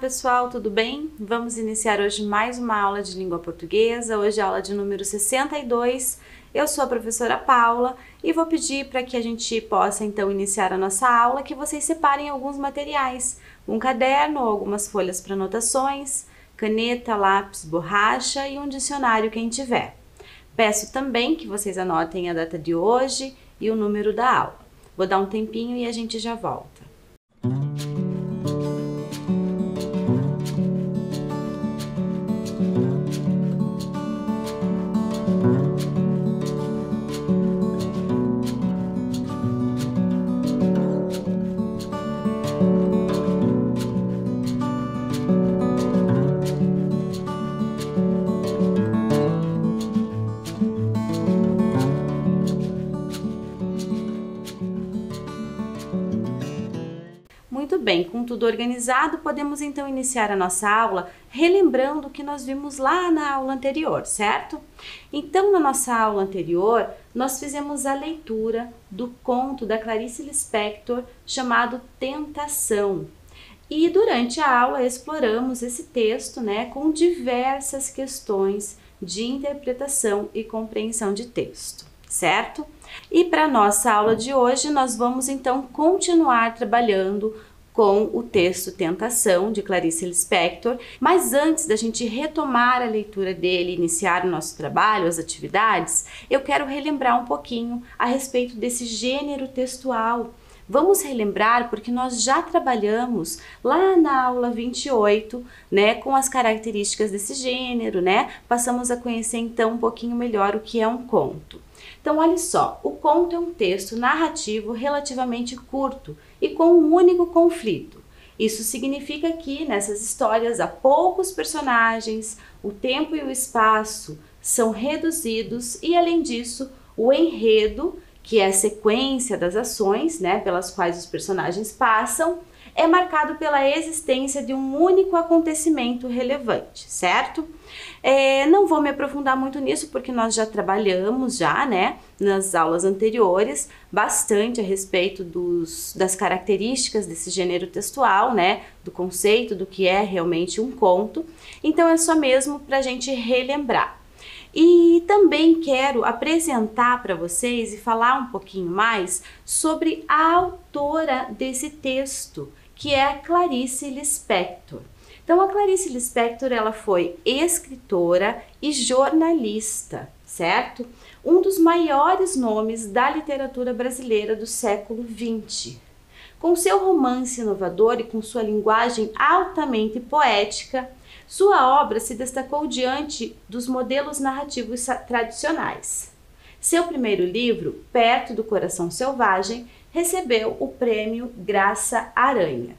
pessoal, tudo bem? Vamos iniciar hoje mais uma aula de língua portuguesa, hoje é a aula de número 62. Eu sou a professora Paula e vou pedir para que a gente possa então iniciar a nossa aula que vocês separem alguns materiais, um caderno ou algumas folhas para anotações, caneta, lápis, borracha e um dicionário quem tiver. Peço também que vocês anotem a data de hoje e o número da aula. Vou dar um tempinho e a gente já volta. Muito bem, com tudo organizado, podemos então iniciar a nossa aula relembrando o que nós vimos lá na aula anterior, certo? Então, na nossa aula anterior, nós fizemos a leitura do conto da Clarice Lispector chamado Tentação. E durante a aula exploramos esse texto, com diversas questões de interpretação e compreensão de texto, certo? E para a nossa aula de hoje, nós vamos então continuar trabalhando com o texto Tentação, de Clarice Lispector, mas antes da gente retomar a leitura dele e iniciar o nosso trabalho, as atividades, eu quero relembrar um pouquinho a respeito desse gênero textual. Vamos relembrar porque nós já trabalhamos lá na aula 28, com as características desse gênero, Passamos a conhecer então um pouquinho melhor o que é um conto. Então, olha só, o conto é um texto narrativo relativamente curto e com um único conflito. Isso significa que nessas histórias há poucos personagens, o tempo e o espaço são reduzidos e, além disso, o enredo, que é a sequência das ações, pelas quais os personagens passam, é marcado pela existência de um único acontecimento relevante, certo? Não vou me aprofundar muito nisso porque nós já trabalhamos nas aulas anteriores bastante a respeito das características desse gênero textual, do conceito do que é realmente um conto. Então é só mesmo para a gente relembrar. E também quero apresentar para vocês e falar um pouquinho mais sobre a autora desse texto, que é a Clarice Lispector. Então, a Clarice Lispector, ela foi escritora e jornalista, certo? Um dos maiores nomes da literatura brasileira do século XX. Com seu romance inovador e com sua linguagem altamente poética, sua obra se destacou diante dos modelos narrativos tradicionais. Seu primeiro livro, Perto do Coração Selvagem, recebeu o prêmio Graça Aranha.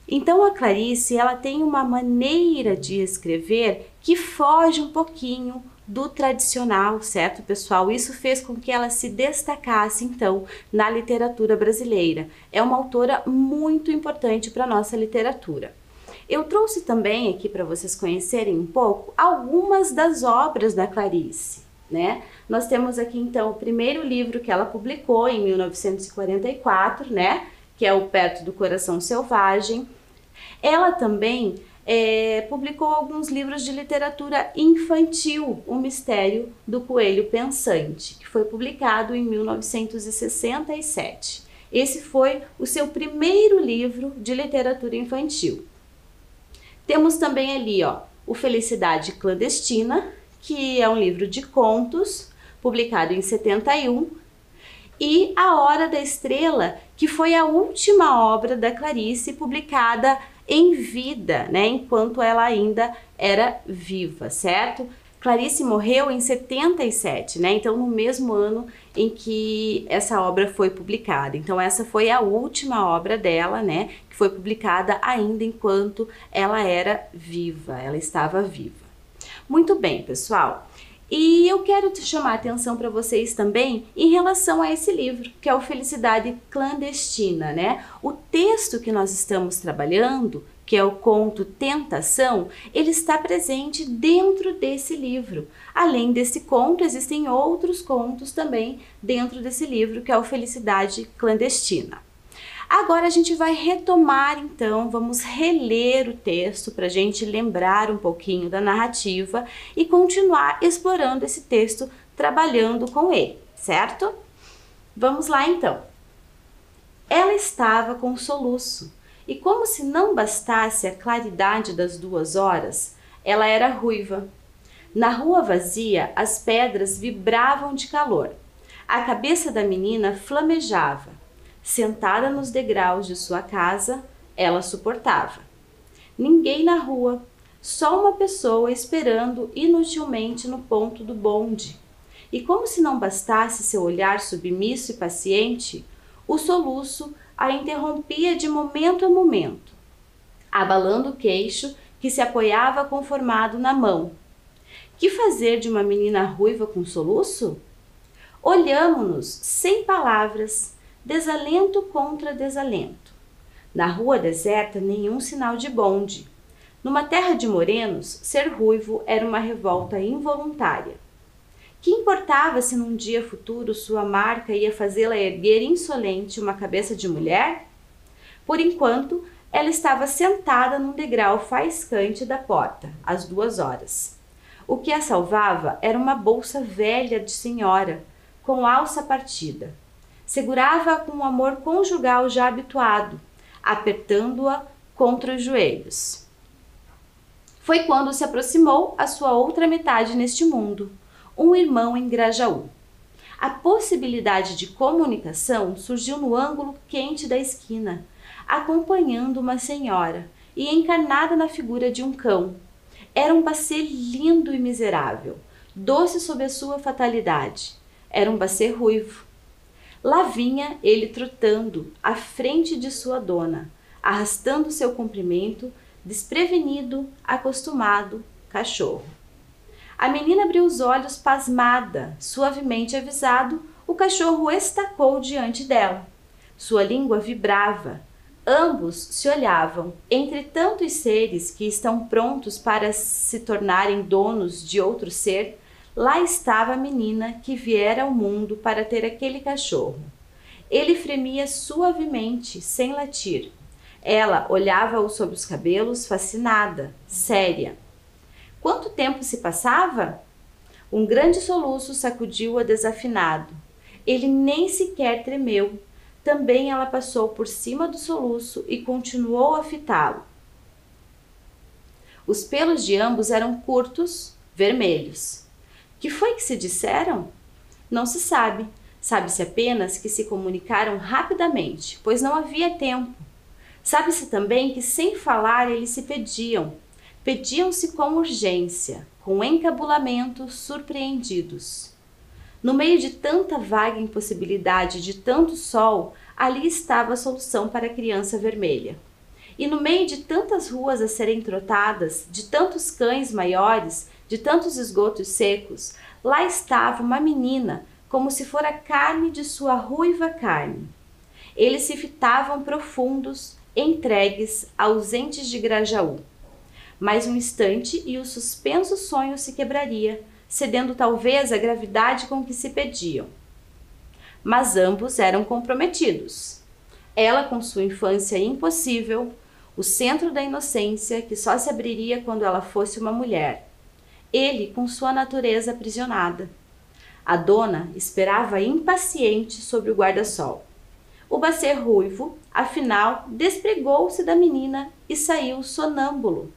Então a Clarice, ela tem uma maneira de escrever que foge um pouquinho do tradicional, certo, pessoal? Isso fez com que ela se destacasse, então, na literatura brasileira. É uma autora muito importante para a nossa literatura. Eu trouxe também aqui para vocês conhecerem um pouco algumas das obras da Clarice, Nós temos aqui, então, o primeiro livro que ela publicou em 1944, que é o Perto do Coração Selvagem. Ela também publicou alguns livros de literatura infantil, O Mistério do Coelho Pensante, que foi publicado em 1967. Esse foi o seu primeiro livro de literatura infantil. Temos também ali, o Felicidade Clandestina, que é um livro de contos, publicado em 71, e A Hora da Estrela, que foi a última obra da Clarice publicada em vida, enquanto ela ainda era viva, certo? Clarice morreu em 77, então no mesmo ano em que essa obra foi publicada. Então essa foi a última obra dela, que foi publicada ainda enquanto ela era viva, ela estava viva. Muito bem, pessoal. E eu quero chamar a atenção para vocês também em relação a esse livro, que é o Felicidade Clandestina, O texto que nós estamos trabalhando, que é o conto Tentação, ele está presente dentro desse livro. Além desse conto, existem outros contos também dentro desse livro, que é o Felicidade Clandestina. Agora a gente vai retomar então, vamos reler o texto para a gente lembrar um pouquinho da narrativa e continuar explorando esse texto, trabalhando com ele, certo? Vamos lá então. Ela estava com soluço, e como se não bastasse a claridade das 2 horas, ela era ruiva. Na rua vazia, as pedras vibravam de calor. A cabeça da menina flamejava. Sentada nos degraus de sua casa, ela suportava. Ninguém na rua, só uma pessoa esperando inutilmente no ponto do bonde. E como se não bastasse seu olhar submisso e paciente, o soluço a interrompia de momento a momento, abalando o queixo que se apoiava conformado na mão. Que fazer de uma menina ruiva com soluço? Olhamo-nos sem palavras, desalento contra desalento. Na rua deserta, nenhum sinal de bonde. Numa terra de morenos, ser ruivo era uma revolta involuntária. Que importava se num dia futuro sua marca ia fazê-la erguer insolente uma cabeça de mulher? Por enquanto, ela estava sentada num degrau faiscante da porta, às 2 horas. O que a salvava era uma bolsa velha de senhora, com alça partida. Segurava-a com um amor conjugal já habituado, apertando-a contra os joelhos. Foi quando se aproximou a sua outra metade neste mundo, um irmão em Grajaú. A possibilidade de comunicação surgiu no ângulo quente da esquina, acompanhando uma senhora e encarnada na figura de um cão. Era um bacê lindo e miserável, doce sob a sua fatalidade. Era um bacê ruivo. Lá vinha ele trotando à frente de sua dona, arrastando seu comprimento, desprevenido, acostumado, cachorro. A menina abriu os olhos pasmada. Suavemente avisado, o cachorro estacou diante dela. Sua língua vibrava. Ambos se olhavam. Entre tantos seres que estão prontos para se tornarem donos de outro ser, lá estava a menina que viera ao mundo para ter aquele cachorro. Ele fremia suavemente, sem latir. Ela olhava-o sob os cabelos, fascinada, séria. Quanto tempo se passava? Um grande soluço sacudiu-a desafinado. Ele nem sequer tremeu. Também ela passou por cima do soluço e continuou a fitá-lo. Os pelos de ambos eram curtos, vermelhos. Que foi que se disseram? Não se sabe. Sabe-se apenas que se comunicaram rapidamente, pois não havia tempo. Sabe-se também que sem falar eles se pediam. Pediam-se com urgência, com encabulamento, surpreendidos. No meio de tanta vaga impossibilidade, de tanto sol, ali estava a solução para a criança vermelha. E no meio de tantas ruas a serem trotadas, de tantos cães maiores, de tantos esgotos secos, lá estava uma menina, como se fora carne de sua ruiva carne. Eles se fitavam profundos, entregues, ausentes de Grajaú. Mais um instante e o suspenso sonho se quebraria, cedendo talvez à gravidade com que se pediam. Mas ambos eram comprometidos. Ela com sua infância impossível, o centro da inocência que só se abriria quando ela fosse uma mulher. Ele com sua natureza aprisionada. A dona esperava impaciente sobre o guarda-sol. O bacê ruivo, afinal, despregou-se da menina e saiu sonâmbulo.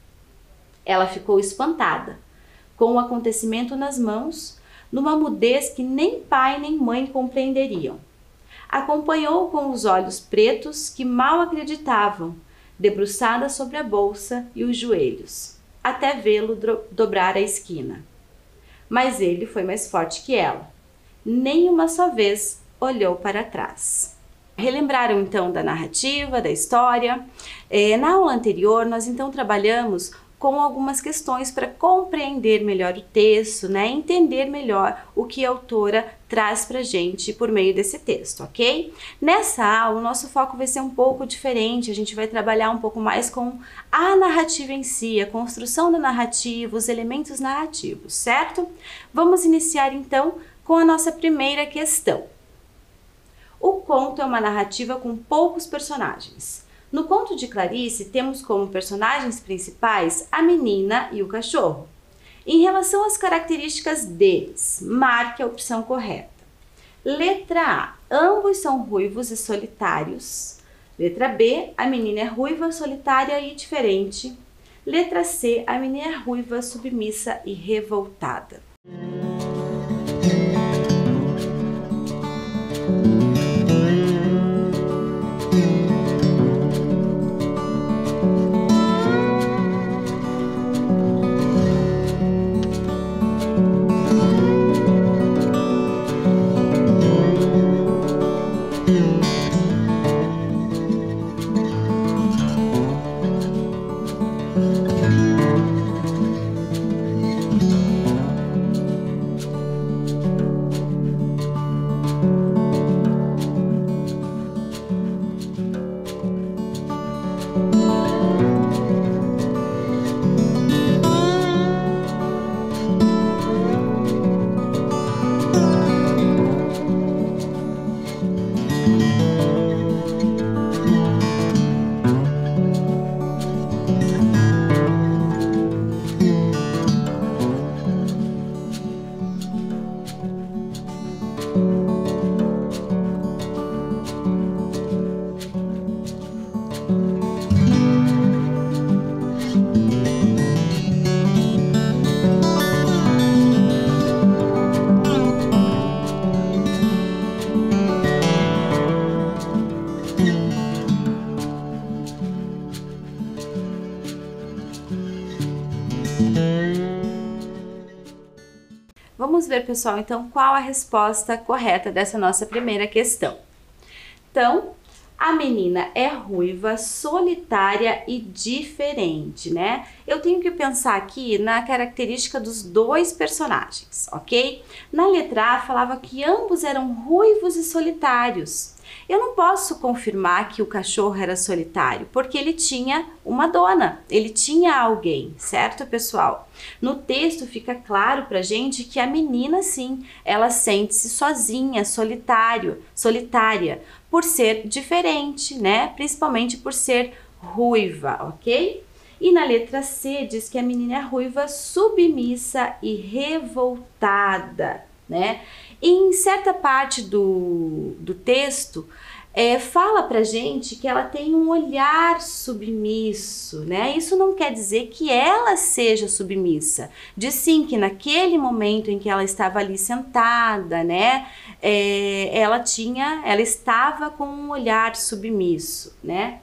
Ela ficou espantada, com o acontecimento nas mãos, numa mudez que nem pai nem mãe compreenderiam. Acompanhou com os olhos pretos que mal acreditavam, debruçada sobre a bolsa e os joelhos, até vê-lo dobrar a esquina. Mas ele foi mais forte que ela. Nem uma só vez olhou para trás. Relembraram então da narrativa, da história? Na aula anterior, nós então trabalhamos com algumas questões para compreender melhor o texto, né? Entender melhor o que a autora traz para a gente por meio desse texto, ok? Nessa aula, o nosso foco vai ser um pouco diferente, a gente vai trabalhar um pouco mais com a narrativa em si, a construção da narrativa, os elementos narrativos, certo? Vamos iniciar então com a nossa primeira questão. O conto é uma narrativa com poucos personagens. No conto de Clarice, temos como personagens principais a menina e o cachorro. Em relação às características deles, marque a opção correta. Letra A. Ambos são ruivos e solitários. Letra B. A menina é ruiva, solitária e diferente. Letra C. A menina é ruiva, submissa e revoltada. Vamos ver, pessoal, então, qual a resposta correta dessa nossa primeira questão. Então, a menina é ruiva, solitária e diferente, né? Eu tenho que pensar aqui na característica dos dois personagens, ok? Na letra A falava que ambos eram ruivos e solitários. Eu não posso confirmar que o cachorro era solitário, porque ele tinha uma dona, ele tinha alguém, certo, pessoal? No texto fica claro pra gente que a menina, sim, ela sente-se sozinha, solitária, por ser diferente, né? Principalmente por ser ruiva, ok? E na letra C diz que a menina é ruiva, submissa e revoltada, né? E em certa parte do texto, fala pra gente que ela tem um olhar submisso, né? Isso não quer dizer que ela seja submissa. Diz sim que naquele momento em que ela estava ali sentada, né? Ela estava com um olhar submisso, né?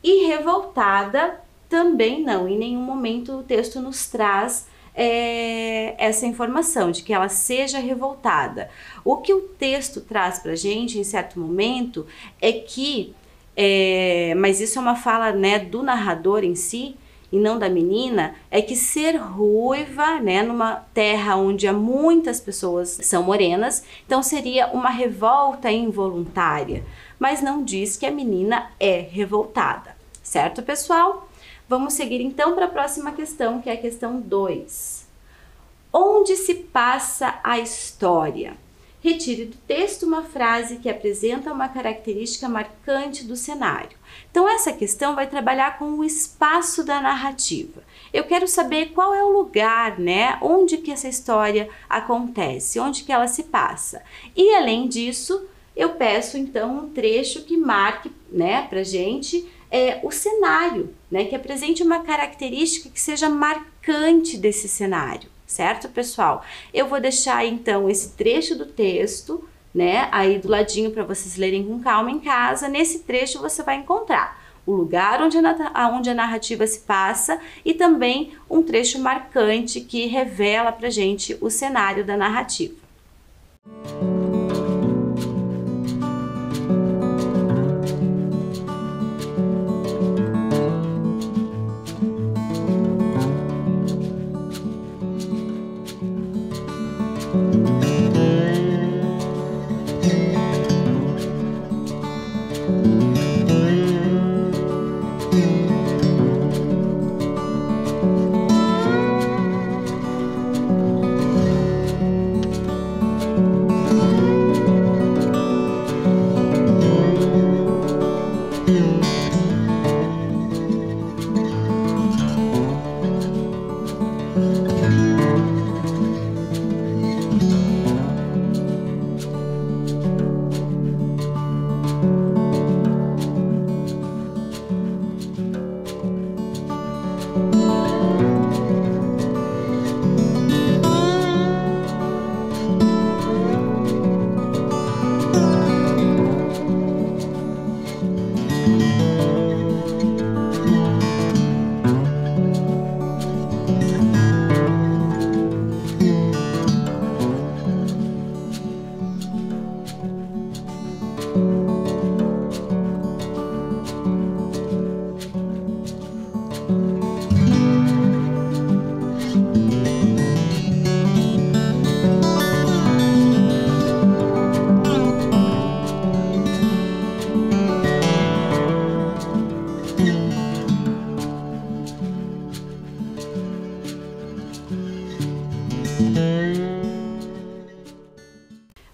E revoltada também não. Em nenhum momento o texto nos traz essa informação de que ela seja revoltada. O que o texto traz pra gente em certo momento é que, mas isso é uma fala, né, do narrador em si e não da menina, é que ser ruiva, né, numa terra onde há muitas pessoas são morenas, então seria uma revolta involuntária, mas não diz que a menina é revoltada, certo, pessoal? Vamos seguir então para a próxima questão, que é a questão 2. Onde se passa a história? Retire do texto uma frase que apresenta uma característica marcante do cenário. Então essa questão vai trabalhar com o espaço da narrativa. Eu quero saber qual é o lugar, né? Onde que essa história acontece, onde que ela se passa. E além disso, eu peço então um trecho que marque, né, pra gente o cenário, né, que apresente uma característica que seja marcante desse cenário, certo, pessoal? Eu vou deixar então esse trecho do texto, né, aí do ladinho para vocês lerem com calma em casa. Nesse trecho você vai encontrar o lugar onde a narrativa se passa e também um trecho marcante que revela pra gente o cenário da narrativa.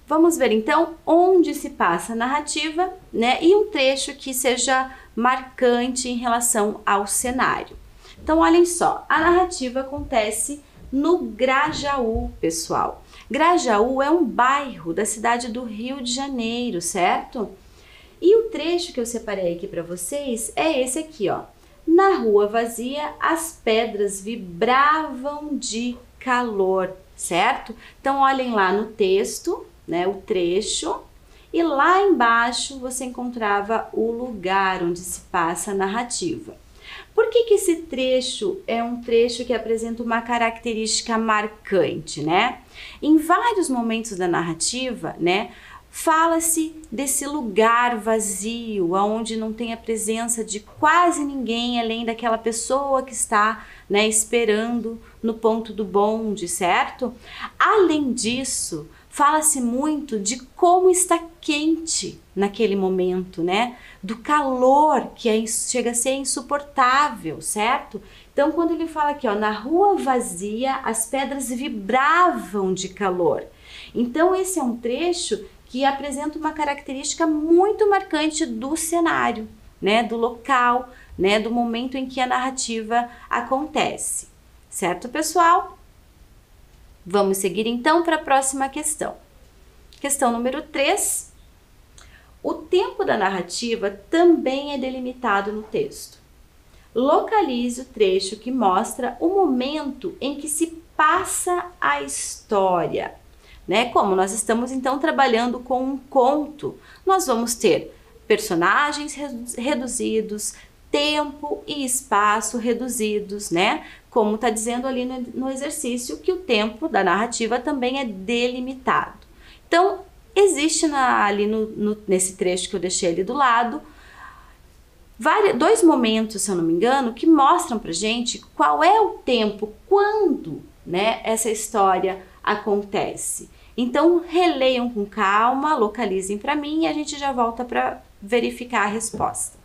Vamos ver então onde se passa a narrativa, né? E um trecho que seja marcante em relação ao cenário. Então, olhem só, a narrativa acontece no Grajaú, pessoal. Grajaú é um bairro da cidade do Rio de Janeiro, certo? E o trecho que eu separei aqui para vocês é esse aqui, ó. Na rua vazia, as pedras vibravam de calor, certo? Então, olhem lá no texto, né, o trecho, e lá embaixo você encontrava o lugar onde se passa a narrativa. Por que esse trecho é um trecho que apresenta uma característica marcante, né? Em vários momentos da narrativa, né, fala-se desse lugar vazio, onde não tem a presença de quase ninguém além daquela pessoa que está, né, esperando no ponto do bonde, certo? Além disso, fala-se muito de como está quente naquele momento, né? Do calor que chega a ser insuportável, certo? Então, quando ele fala aqui, ó, na rua vazia, as pedras vibravam de calor. Então, esse é um trecho que apresenta uma característica muito marcante do cenário, né? Do local, né? Do momento em que a narrativa acontece. Certo, pessoal? Vamos seguir então para a próxima questão. Questão número 3. O tempo da narrativa também é delimitado no texto. Localize o trecho que mostra o momento em que se passa a história. Né? Como nós estamos então trabalhando com um conto, nós vamos ter personagens reduzidos, tempo e espaço reduzidos, né? Como está dizendo ali no exercício que o tempo da narrativa também é delimitado. Então, existe ali nesse trecho que eu deixei ali do lado, dois momentos, se eu não me engano, que mostram pra gente qual é o tempo, quando, né, essa história acontece. Então, releiam com calma, localizem para mim e a gente já volta para verificar a resposta.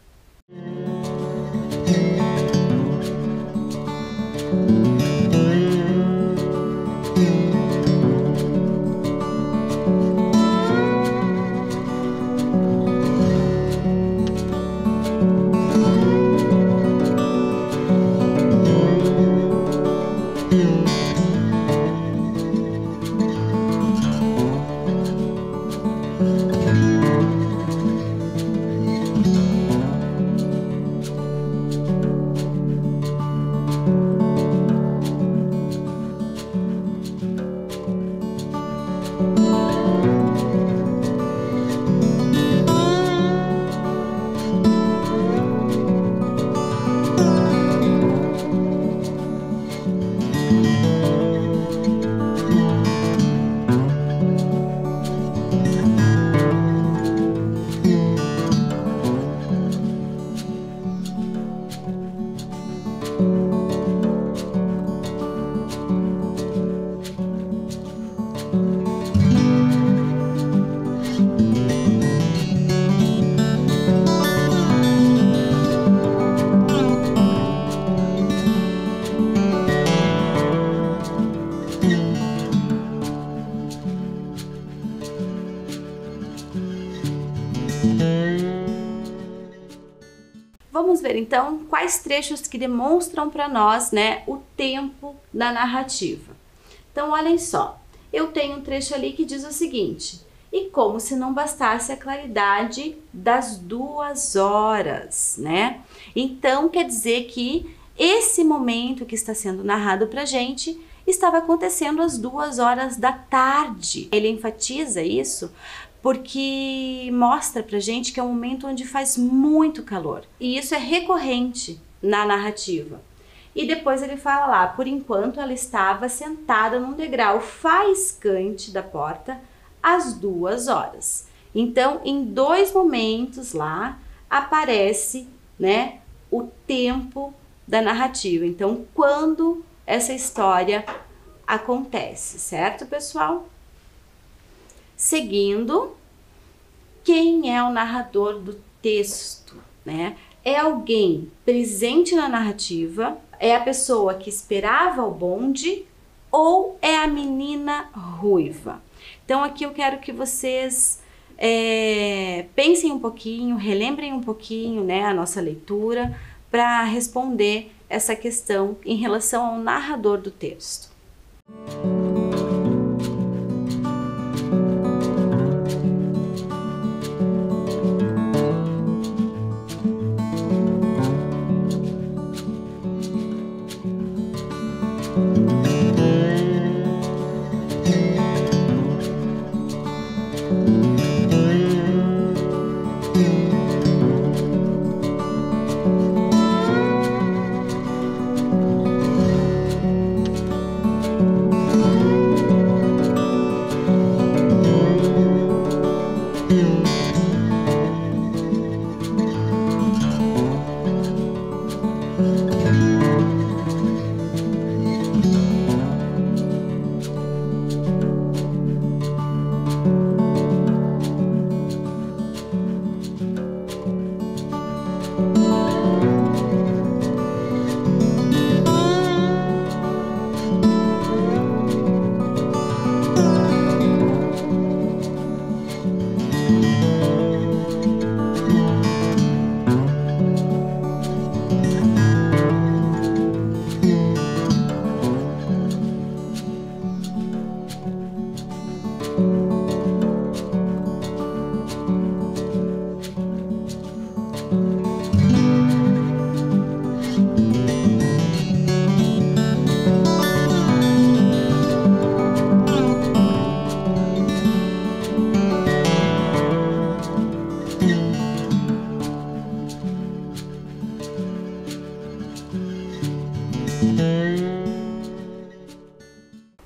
Vamos ver então quais trechos que demonstram para nós, né, o tempo da narrativa. Então, olhem só, eu tenho um trecho ali que diz o seguinte: e como se não bastasse a claridade das 2 horas, né? Então, quer dizer que esse momento que está sendo narrado para gente estava acontecendo às 2 horas da tarde. Ele enfatiza isso porque mostra pra gente que é um momento onde faz muito calor. E isso é recorrente na narrativa. E depois ele fala lá, por enquanto ela estava sentada num degrau faiscante da porta às 2 horas. Então, em 2 momentos lá, aparece, né, o tempo da narrativa. Então, quando essa história acontece, certo, pessoal? Seguindo, quem é o narrador do texto, né? É alguém presente na narrativa, é a pessoa que esperava o bonde ou é a menina ruiva? Então aqui eu quero que vocês pensem um pouquinho, relembrem um pouquinho, né, a nossa leitura para responder essa questão em relação ao narrador do texto.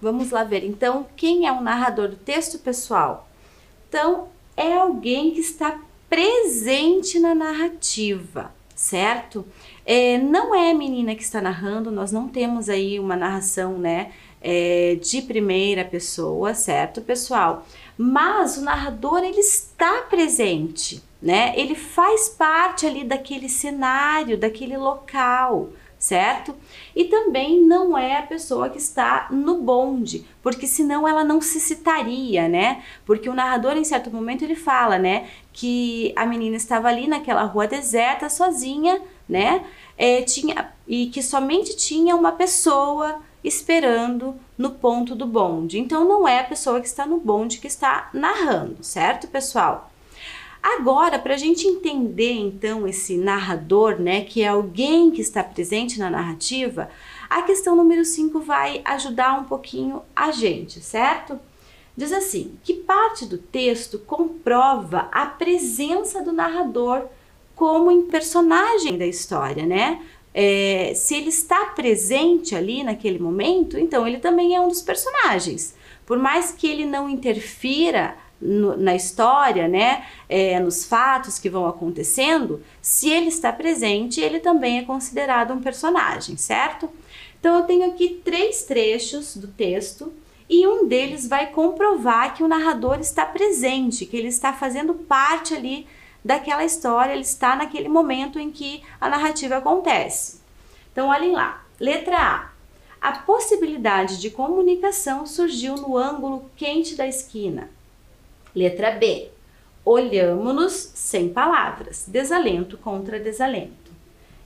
Vamos lá ver, então, quem é o narrador do texto, pessoal? Então, é alguém que está presente na narrativa, certo? Não é a menina que está narrando, nós não temos aí uma narração, né, de primeira pessoa, certo, pessoal? Mas o narrador, ele está presente, né? Ele faz parte ali daquele cenário, daquele local, certo? E também não é a pessoa que está no bonde, porque senão ela não se citaria, né? Porque o narrador, em certo momento, ele fala, né, que a menina estava ali naquela rua deserta, sozinha, né? E que somente tinha uma pessoa esperando no ponto do bonde. Então não é a pessoa que está no bonde que está narrando, certo, pessoal? Agora, para a gente entender então esse narrador, né, que é alguém que está presente na narrativa, a questão número 5 vai ajudar um pouquinho a gente, certo? Diz assim, que parte do texto comprova a presença do narrador como em personagem da história, né? Se ele está presente ali naquele momento, então ele também é um dos personagens. Por mais que ele não interfira na história, né, nos fatos que vão acontecendo, se ele está presente, ele também é considerado um personagem, certo? Então eu tenho aqui 3 trechos do texto e um deles vai comprovar que o narrador está presente, que ele está fazendo parte ali daquela história, ele está naquele momento em que a narrativa acontece. Então olhem lá, letra A. A possibilidade de comunicação surgiu no ângulo quente da esquina. Letra B. Olhamo-nos sem palavras, desalento contra desalento.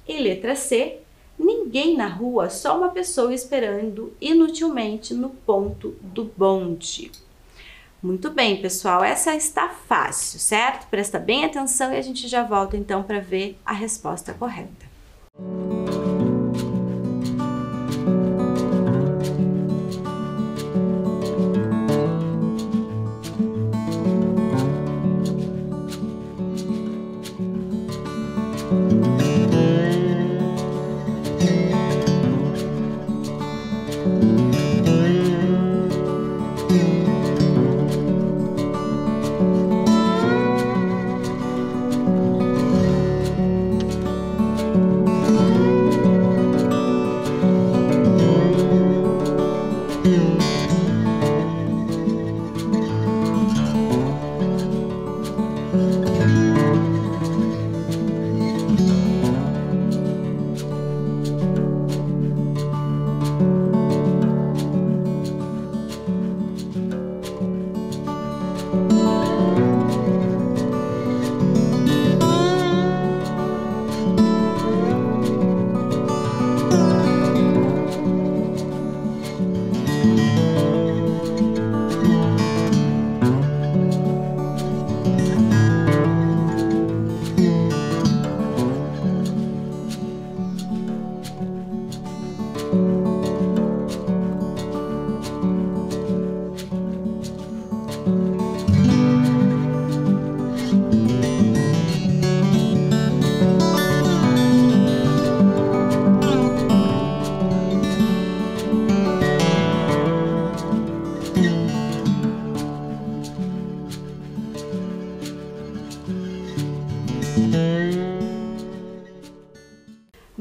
E letra C. Ninguém na rua, só uma pessoa esperando inutilmente no ponto do bonde. Muito bem, pessoal, essa está fácil, certo? Presta bem atenção e a gente já volta então para ver a resposta correta.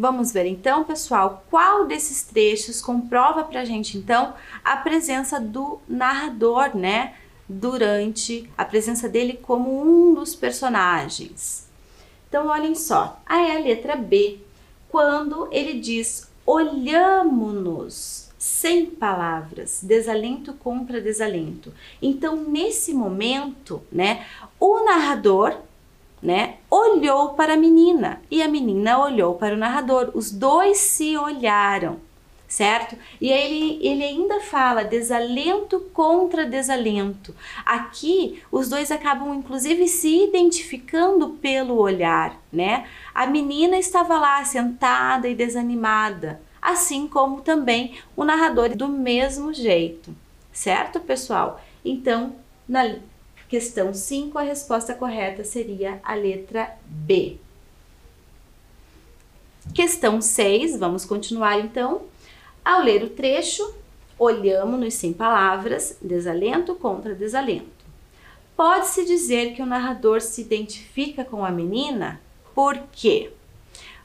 Vamos ver então, pessoal, qual desses trechos comprova pra gente então a presença do narrador, né? Durante a presença dele como um dos personagens. Então, olhem só, aí é a letra B, quando ele diz: olhamo-nos, sem palavras, desalento contra desalento. Então, nesse momento, né, o narrador, né, olhou para a menina e a menina olhou para o narrador. Os dois se olharam, certo? E aí ele ainda fala desalento contra desalento. Aqui, os dois acabam, inclusive, se identificando pelo olhar, né? A menina estava lá sentada e desanimada, assim como também o narrador, do mesmo jeito, certo, pessoal? Então, na questão 5, a resposta correta seria a letra B. Questão 6, vamos continuar então. Ao ler o trecho, olhamo-nos sem palavras, desalento contra desalento. Pode-se dizer que o narrador se identifica com a menina? Por quê?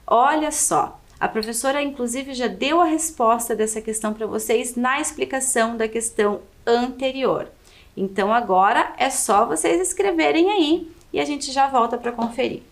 Olha só, a professora inclusive já deu a resposta dessa questão para vocês na explicação da questão anterior. Então agora é só vocês escreverem aí e a gente já volta para conferir.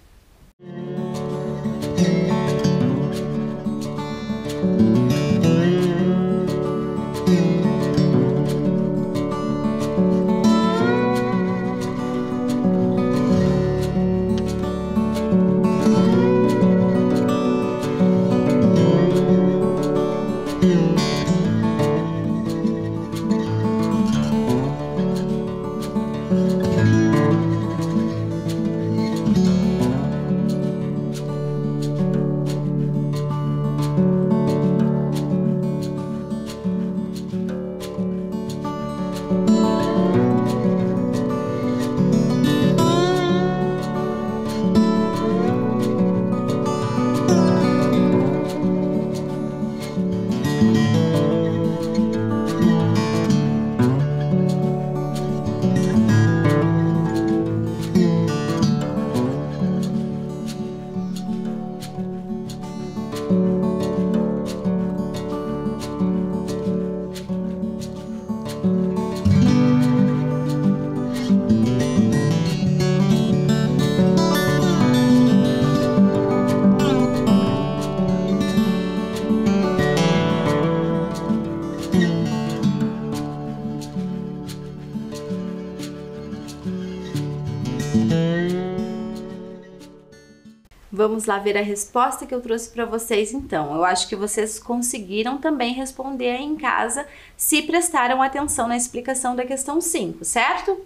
Vamos lá ver a resposta que eu trouxe para vocês então. Eu acho que vocês conseguiram também responder aí em casa, se prestaram atenção na explicação da questão 5, certo?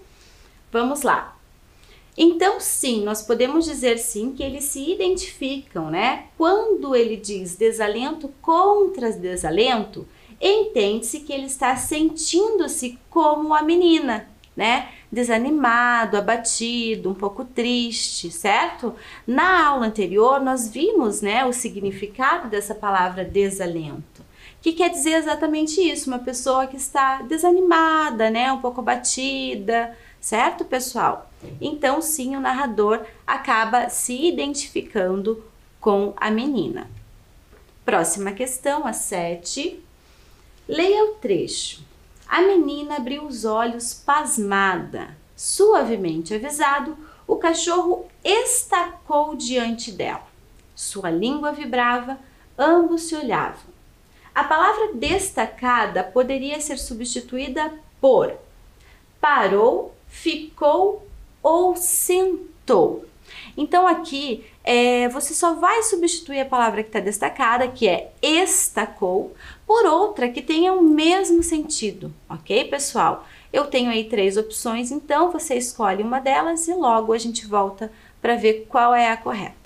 Vamos lá. Então, sim, nós podemos dizer sim que eles se identificam, né? Quando ele diz desalento contra desalento, entende-se que ele está sentindo-se como a menina, né? Desanimado, abatido, um pouco triste, certo? Na aula anterior, nós vimos, né, o significado dessa palavra desalento, que quer dizer exatamente isso, uma pessoa que está desanimada, né, um pouco abatida, certo, pessoal? Então, sim, o narrador acaba se identificando com a menina. Próxima questão, a 7. Leia o trecho. A menina abriu os olhos pasmada. Suavemente avisado, o cachorro estacou diante dela. Sua língua vibrava, ambos se olhavam. A palavra destacada poderia ser substituída por parou, ficou ou sentou. Então aqui você só vai substituir a palavra que está destacada, que é estacou, por outra que tenha o mesmo sentido, ok, pessoal? Eu tenho aí 3 opções, então você escolhe uma delas e logo a gente volta para ver qual é a correta.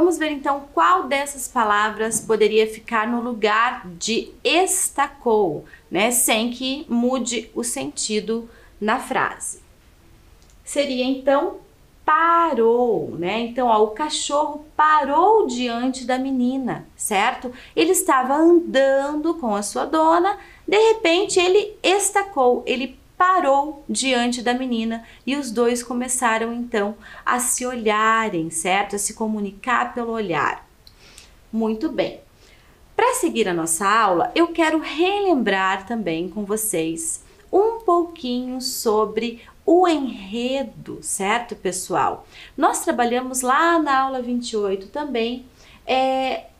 Vamos ver então qual dessas palavras poderia ficar no lugar de estacou, né? Sem que mude o sentido na frase. Seria então parou, né? Então, ó, o cachorro parou diante da menina, certo? Ele estava andando com a sua dona, de repente ele estacou, ele parou diante da menina e os dois começaram então a se olharem, certo? A se comunicar pelo olhar. Muito bem. Para seguir a nossa aula, eu quero relembrar também com vocês um pouquinho sobre o enredo, certo, pessoal? Nós trabalhamos lá na aula 28 também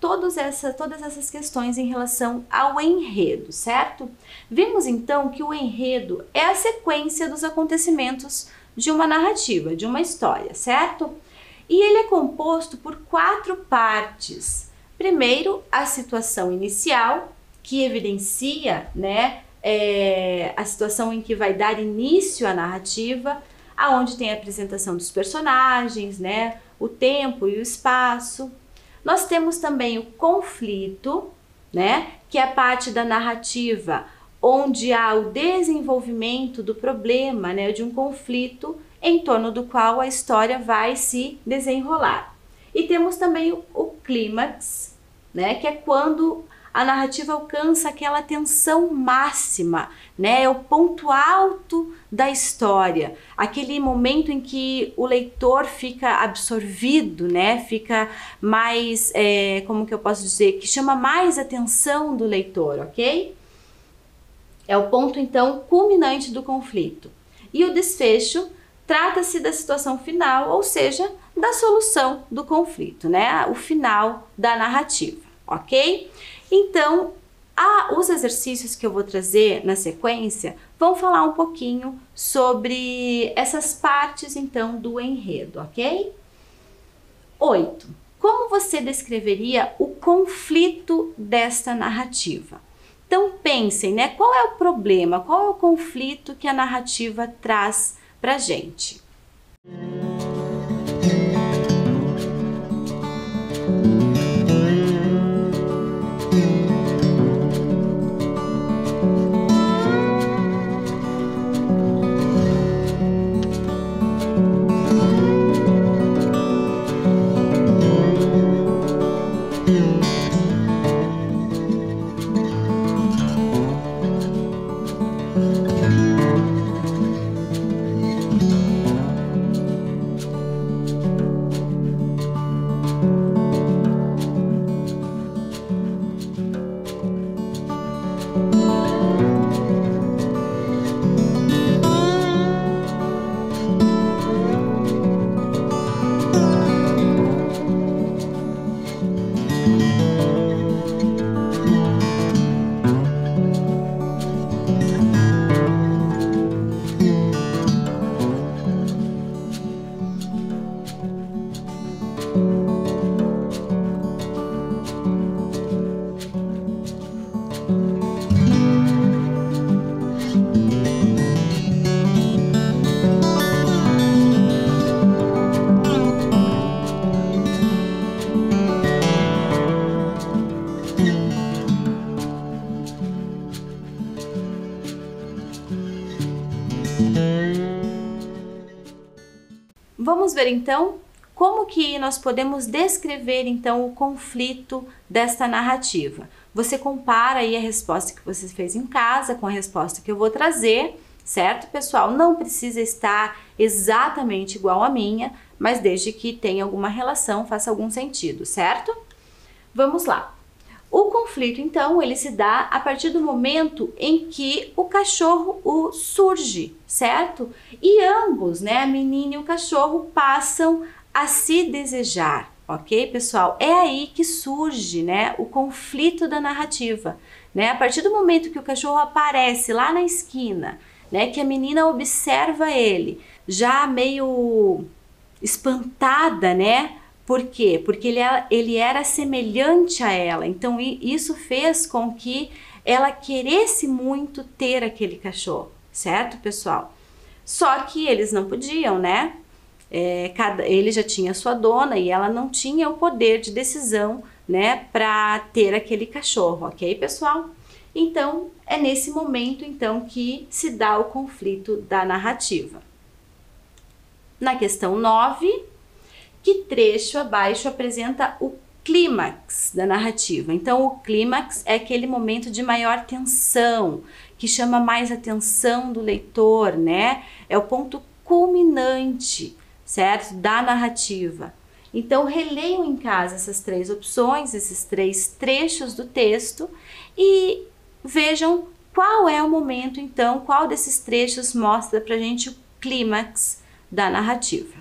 todas essas questões em relação ao enredo, certo? Vimos então que o enredo é a sequência dos acontecimentos de uma narrativa, de uma história, certo? E ele é composto por 4 partes. Primeiro, a situação inicial, que evidencia, né, a situação em que vai dar início à narrativa, aonde tem a apresentação dos personagens, né, o tempo e o espaço. Nós temos também o conflito, né, que é a parte da narrativa onde há o desenvolvimento do problema, né, de um conflito em torno do qual a história vai se desenrolar. E temos também o clímax, né, que é quando a narrativa alcança aquela tensão máxima, né? É o ponto alto da história, aquele momento em que o leitor fica absorvido, né? Fica mais, como que eu posso dizer, que chama mais atenção do leitor, ok? É o ponto, então, culminante do conflito. E o desfecho trata-se da situação final, ou seja, da solução do conflito, né? O final da narrativa, ok? Então, os exercícios que eu vou trazer na sequência vão falar um pouquinho sobre essas partes, então, do enredo, ok? 8. Como você descreveria o conflito desta narrativa? Então, pensem, né? Qual é o problema, qual é o conflito que a narrativa traz pra gente? Vamos ver então como que nós podemos descrever então o conflito desta narrativa. Você compara aí a resposta que você fez em casa com a resposta que eu vou trazer, certo, pessoal? Não precisa estar exatamente igual à minha, mas desde que tenha alguma relação, faça algum sentido, certo? Vamos lá. O conflito, então, ele se dá a partir do momento em que o cachorro surge, certo? E ambos, né, a menina e o cachorro, passam a se desejar, ok, pessoal? É aí que surge, né, o conflito da narrativa, né? A partir do momento que o cachorro aparece lá na esquina, né, que a menina observa ele, já meio espantada, né? Por quê? Porque ele era semelhante a ela, então isso fez com que ela queresse muito ter aquele cachorro, certo, pessoal? Só que eles não podiam, né? ele já tinha sua dona e ela não tinha o poder de decisão, né, para ter aquele cachorro, ok, pessoal? Então, é nesse momento, então, que se dá o conflito da narrativa. Na questão 9, que trecho abaixo apresenta o clímax da narrativa? Então, o clímax é aquele momento de maior tensão, que chama mais atenção do leitor, né? É o ponto culminante, certo? Da narrativa. Então, releiam em casa essas 3 opções, esses 3 trechos do texto e vejam qual é o momento, então, qual desses trechos mostra pra gente o clímax da narrativa.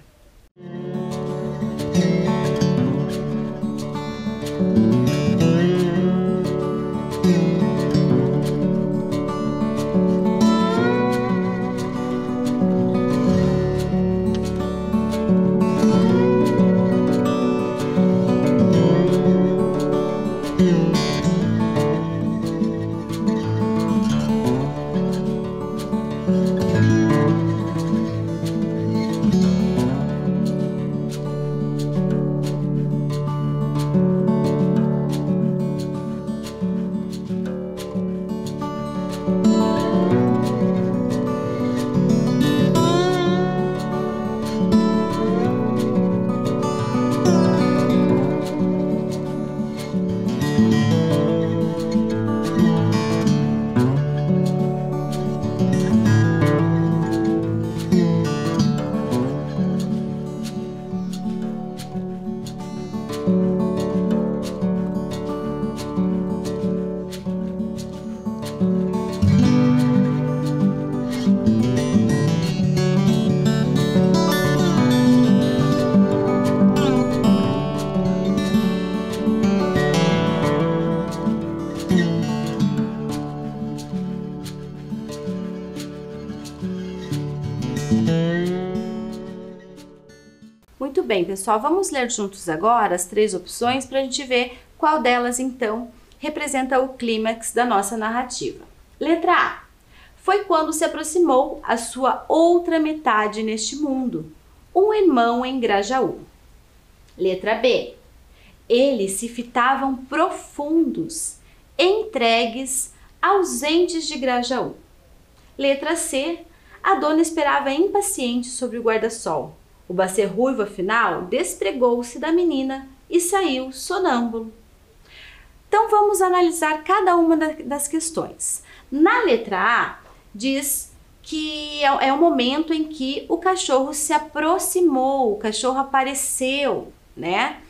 Muito bem, pessoal, vamos ler juntos agora as 3 opções para a gente ver qual delas, então, representa o clímax da nossa narrativa. Letra A. Foi quando se aproximou a sua outra metade neste mundo, um irmão em Grajaú. Letra B. Eles se fitavam profundos, entregues, ausentes de Grajaú. Letra C. A dona esperava impaciente sobre o guarda-sol. O bacê ruivo, afinal, despregou-se da menina e saiu sonâmbulo. Então, vamos analisar cada uma das questões. Na letra A, diz que é o momento em que o cachorro se aproximou, o cachorro apareceu, né?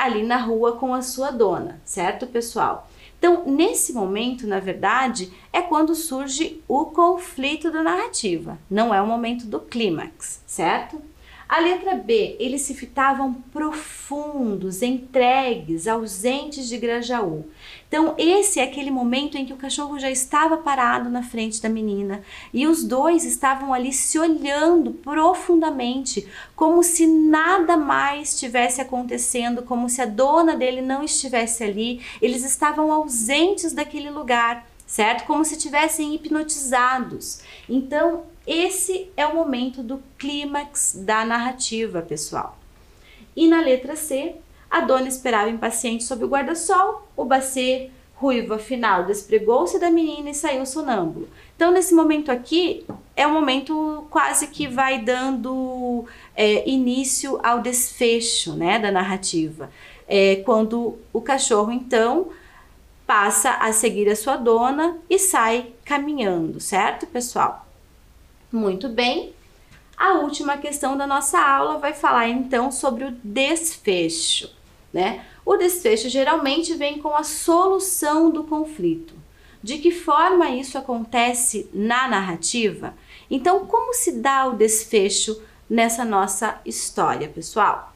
Ali na rua com a sua dona, certo, pessoal? Então, nesse momento, na verdade, é quando surge o conflito da narrativa, não é o momento do clímax, certo? A letra B, eles se fitavam profundos, entregues, ausentes de Grajaú. Então, esse é aquele momento em que o cachorro já estava parado na frente da menina e os dois estavam ali se olhando profundamente, como se nada mais estivesse acontecendo, como se a dona dele não estivesse ali. Eles estavam ausentes daquele lugar, certo? Como se estivessem hipnotizados. Então, esse é o momento do clímax da narrativa, pessoal. E na letra C, a dona esperava impaciente sob o guarda-sol, o bacê ruivo, afinal, despregou-se da menina e saiu sonâmbulo. Então, nesse momento aqui, é um momento quase que vai dando início ao desfecho, né, da narrativa. Quando o cachorro, então, passa a seguir a sua dona e sai caminhando, certo, pessoal? Muito bem. A última questão da nossa aula vai falar então sobre o desfecho, né? O desfecho geralmente vem com a solução do conflito. De que forma isso acontece na narrativa? Então, como se dá o desfecho nessa nossa história, pessoal?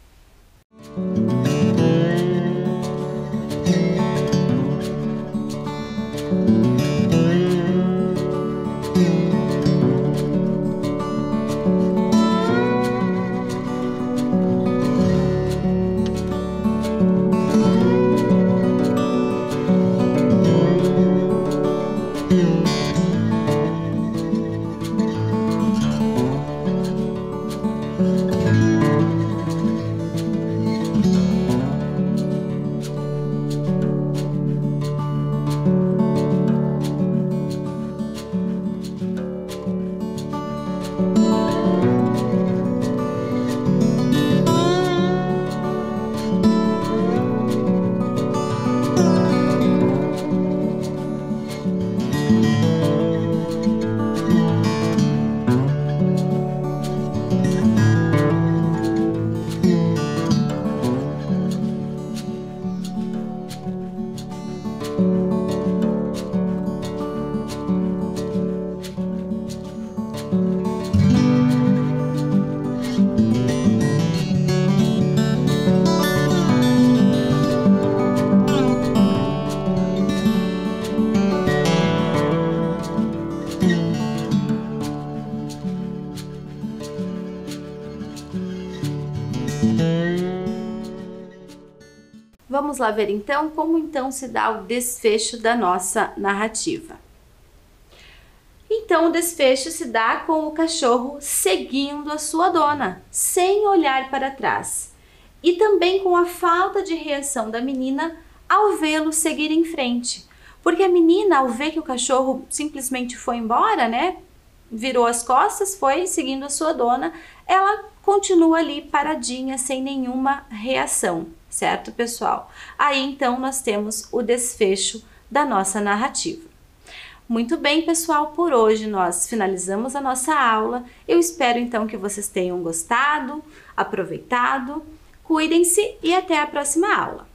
vamos lá ver então como então se dá o desfecho da nossa narrativa. Então o desfecho se dá com o cachorro seguindo a sua dona, sem olhar para trás. E também com a falta de reação da menina ao vê-lo seguir em frente. Porque a menina, ao ver que o cachorro simplesmente foi embora, né? Virou as costas, foi seguindo a sua dona, ela continua ali paradinha, sem nenhuma reação, certo, pessoal? Aí então nós temos o desfecho da nossa narrativa. Muito bem, pessoal, por hoje nós finalizamos a nossa aula. Eu espero então que vocês tenham gostado, aproveitado. Cuidem-se e até a próxima aula.